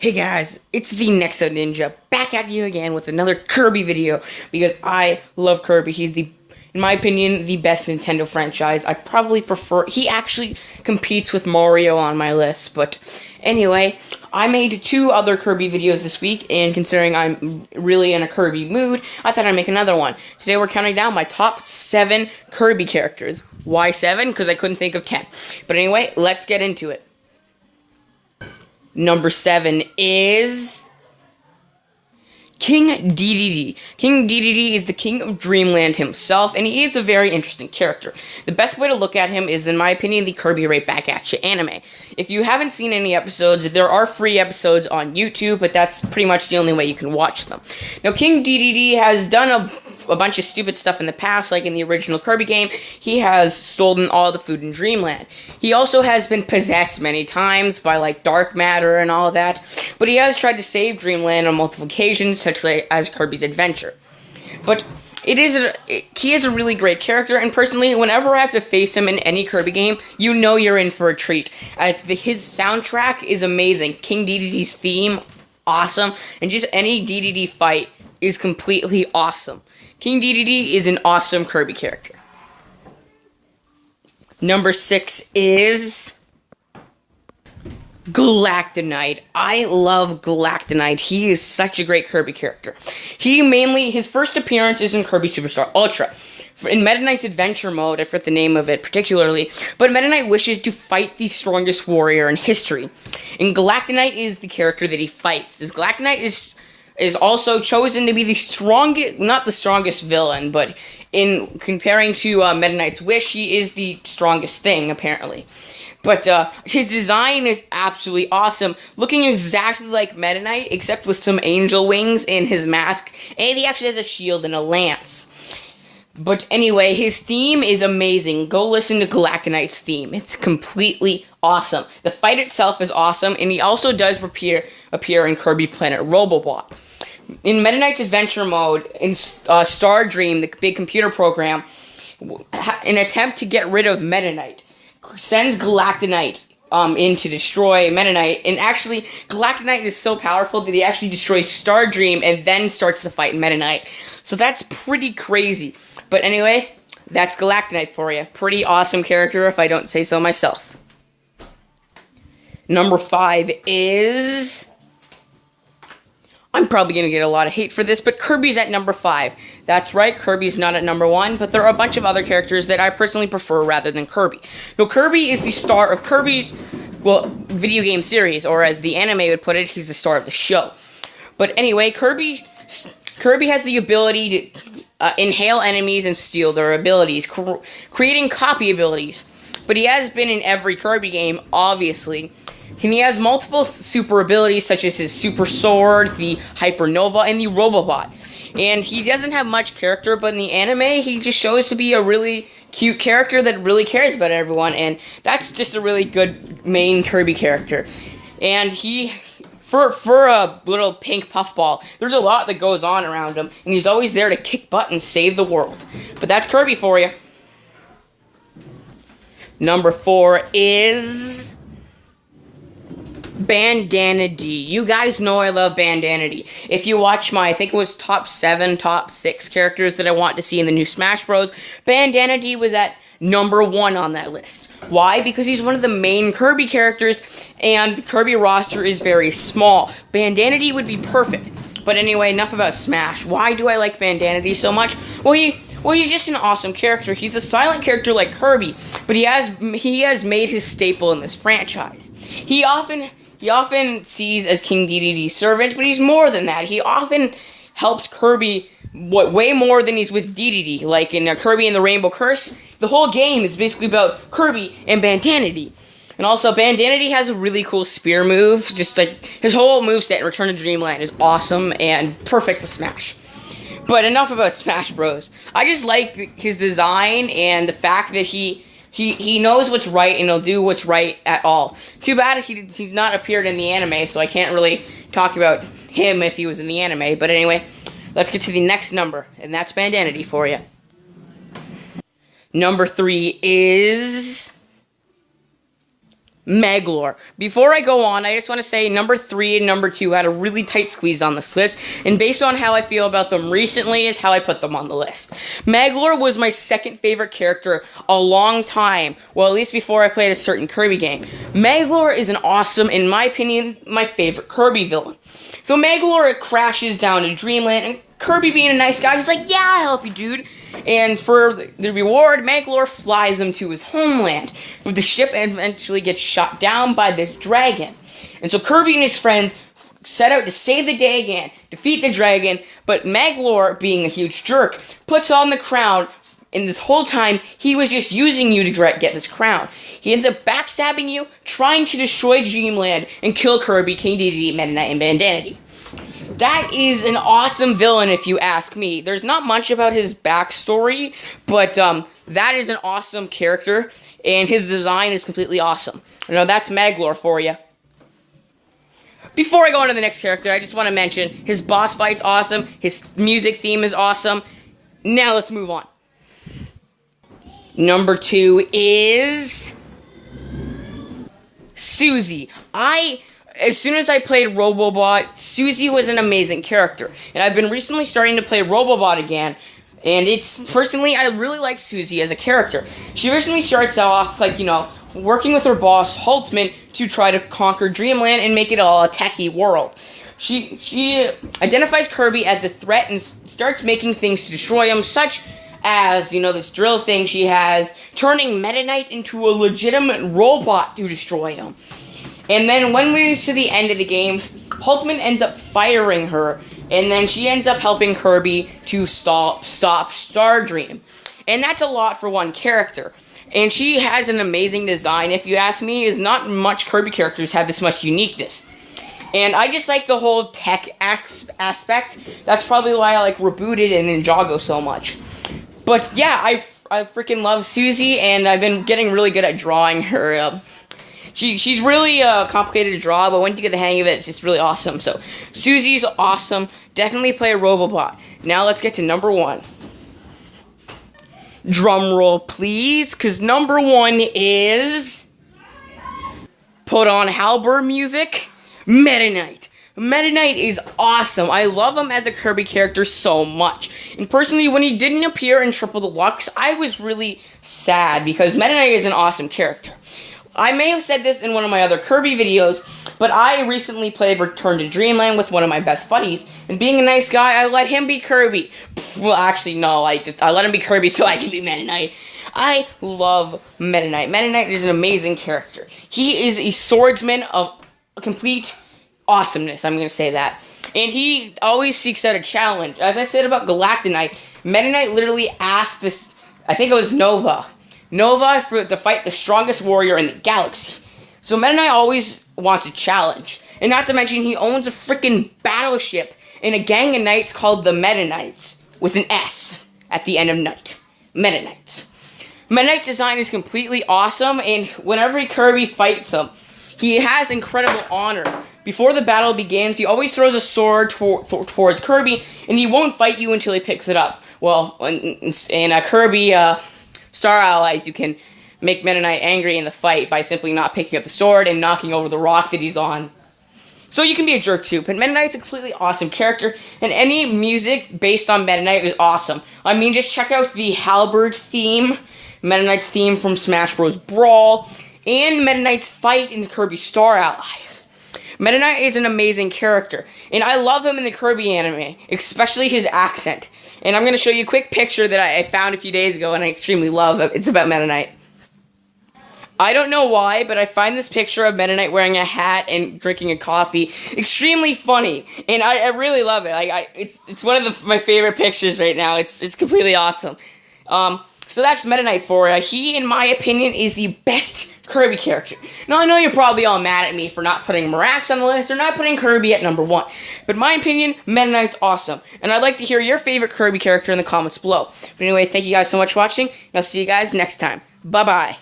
Hey guys, it's the Nexo Ninja back at you again with another Kirby video because I love Kirby. He's in my opinion, the best Nintendo franchise. I probably prefer, he actually competes with Mario on my list, but anyway, I made two other Kirby videos this week, and considering I'm really in a Kirby mood, I thought I'd make another one. Today we're counting down my top 7 Kirby characters. Why 7? Because I couldn't think of 10. But anyway, let's get into it. Number 7 is King Dedede. King Dedede is the king of Dreamland himself, and he is a very interesting character. The best way to look at him is, in my opinion, the Kirby Right Back At You anime. If you haven't seen any episodes, there are free episodes on YouTube, but that's pretty much the only way you can watch them. Now, King Dedede has done a bunch of stupid stuff in the past, like in the original Kirby game. He has stolen all the food in Dreamland. He also has been possessed many times by, like, dark matter and all of that, but he has tried to save Dreamland on multiple occasions, such as Kirby's Adventure. But he is a really great character, and personally, whenever I have to face him in any Kirby game, you know you're in for a treat, as his soundtrack is amazing. King Dedede's theme, awesome, and just any Dedede fight is completely awesome. King Dedede is an awesome Kirby character. Number 6 is Galactonite. I love Galactonite. He is such a great Kirby character. His first appearance is in Kirby Superstar Ultra. In Meta Knight's Adventure mode, I forget the name of it particularly, but Meta Knight wishes to fight the strongest warrior in history. And Galactonite is the character that he fights. As Galactonite is also chosen to be the strongest, not the strongest villain, but in comparing to Meta Knight's wish, he is the strongest thing, apparently. But his design is absolutely awesome, looking exactly like Meta Knight, except with some angel wings in his mask, and he actually has a shield and a lance. But anyway, his theme is amazing. Go listen to Galactonite's theme. It's completely awesome. The fight itself is awesome, and he also does appear in Kirby Planet Robobot. In Meta Knight's Adventure mode, in Star Dream, the big computer program, an attempt to get rid of Meta Knight sends Galactonite in to destroy Meta Knight, and actually, Galactonite is so powerful that he actually destroys Star Dream and then starts to fight Meta Knight. So that's pretty crazy. But anyway, that's Galactonite for you. Pretty awesome character, if I don't say so myself. Number 5 is... I'm probably going to get a lot of hate for this, but Kirby's at number 5. That's right, Kirby's not at number 1, but there are a bunch of other characters that I personally prefer rather than Kirby. So Kirby is the star of Kirby's, video game series, or as the anime would put it, he's the star of the show. But anyway, Kirby has the ability to inhale enemies and steal their abilities, creating copy abilities. But he has been in every Kirby game, obviously. And he has multiple super abilities, such as his Super Sword, the Hypernova, and the Robobot. And he doesn't have much character, but in the anime, he just shows to be a really cute character that really cares about everyone, and that's just a really good main Kirby character. And for a little pink puffball, there's a lot that goes on around him, and he's always there to kick butt and save the world. But that's Kirby for you. Number 4 is Bandana D. You guys know I love Bandana D. If you watch my, I think it was top 7, top 6 characters that I want to see in the new Smash Bros., Bandana D was at number 1 on that list. Why? Because he's one of the main Kirby characters, and the Kirby roster is very small. Bandana D would be perfect. But anyway, enough about Smash. Why do I like Bandana D so much? Well, he's just an awesome character. He's a silent character like Kirby, but he has made his staple in this franchise. He often sees as King Dedede's servant, but he's more than that. He often helps Kirby way more than he's with Dedede. Like in Kirby and the Rainbow Curse, the whole game is basically about Kirby and Bandana D. And also, Bandana D has a really cool spear move. Just like his whole moveset in Return to Dreamland is awesome and perfect for Smash. But enough about Smash Bros. I just like his design and the fact that he knows what's right and he'll do what's right at all. Too bad he's not appeared in the anime, so I can't really talk about him if he was in the anime. But anyway, let's get to the next number, and that's Bandana D for you. Number 3 is Maglor. Before I go on, I just want to say number 3 and number 2 had a really tight squeeze on this list, and based on how I feel about them recently is how I put them on the list. Maglor was my second favorite character a long time, well, at least before I played a certain Kirby game. Maglor is an awesome, in my opinion, my favorite Kirby villain. So Maglor crashes down to Dreamland, and Kirby being a nice guy, he's like, yeah, I'll help you, dude. And for the reward, Maglor flies him to his homeland. But the ship eventually gets shot down by this dragon. And so Kirby and his friends set out to save the day again, defeat the dragon, but Maglor, being a huge jerk, puts on the crown, and this whole time, he was just using you to get this crown. He ends up backstabbing you, trying to destroy Dreamland, and kill Kirby, King Dedede, Meta Knight, and Bandanity. That is an awesome villain, if you ask me. There's not much about his backstory, but that is an awesome character, and his design is completely awesome. You know, that's Maglor for you. Before I go on to the next character, I just want to mention his boss fight's awesome, his music theme is awesome. Now let's move on. Number 2 is Susie. As soon as I played Robobot, Susie was an amazing character. And I've been recently starting to play Robobot again. And personally, I really like Susie as a character. She originally starts off, working with her boss, Holtzman, to try to conquer Dreamland and make it all a techie world. She identifies Kirby as a threat and starts making things to destroy him, such as, this drill thing she has, turning Meta Knight into a legitimate robot to destroy him. And then when we reach to the end of the game, Holtzman ends up firing her, and then she ends up helping Kirby to stop Stardream. And that's a lot for one character. And she has an amazing design, if you ask me, is not much Kirby characters have this much uniqueness. And I just like the whole tech aspect. That's probably why I like Rebooted and Ninjago so much. But yeah, I freaking love Susie, and I've been getting really good at drawing her. She's really complicated to draw, but once you get the hang of it, it's just really awesome. So, Susie's awesome. Definitely play a Robobot. Now let's get to number 1. Drum roll, please, because number 1 is... Put on halberd music, Meta Knight. Meta Knight is awesome. I love him as a Kirby character so much. And personally, when he didn't appear in Triple Deluxe, I was really sad because Meta Knight is an awesome character. I may have said this in one of my other Kirby videos, but I recently played Return to Dreamland with one of my best buddies, and being a nice guy, I let him be Kirby. Well, actually, no, I let him be Kirby so I can be Meta Knight. I love Meta Knight. Meta Knight is an amazing character. He is a swordsman of complete awesomeness, I'm going to say that. And he always seeks out a challenge. As I said about Galactonite, Meta Knight literally asked this, I think it was Nova to fight the strongest warrior in the galaxy. So Meta Knight always wants a challenge. And not to mention, he owns a freaking battleship and a gang of knights called the Meta Knights, with an S at the end of Knight. Meta Knights. Meta Knight's design is completely awesome, and whenever Kirby fights him, he has incredible honor. Before the battle begins, he always throws a sword towards Kirby, and he won't fight you until he picks it up. Well, in Kirby Star Allies, you can make Meta Knight angry in the fight by simply not picking up the sword and knocking over the rock that he's on. So you can be a jerk too, but Meta Knight's a completely awesome character, and any music based on Meta Knight is awesome. I mean, just check out the Halberd theme, Meta Knight's theme from Smash Bros. Brawl, and Meta Knight's fight in Kirby Star Allies. Meta Knight is an amazing character, and I love him in the Kirby anime, especially his accent. And I'm going to show you a quick picture that I found a few days ago, and I extremely love it. It's about Meta Knight. I don't know why, but I find this picture of Meta Knight wearing a hat and drinking a coffee extremely funny, and I really love it. It's one of my favorite pictures right now. It's completely awesome. So that's Meta Knight for you. He, in my opinion, is the best Kirby character. Now, I know you're probably all mad at me for not putting Mirax on the list or not putting Kirby at number 1. But in my opinion, Meta Knight's awesome. And I'd like to hear your favorite Kirby character in the comments below. But anyway, thank you guys so much for watching, and I'll see you guys next time. Bye-bye.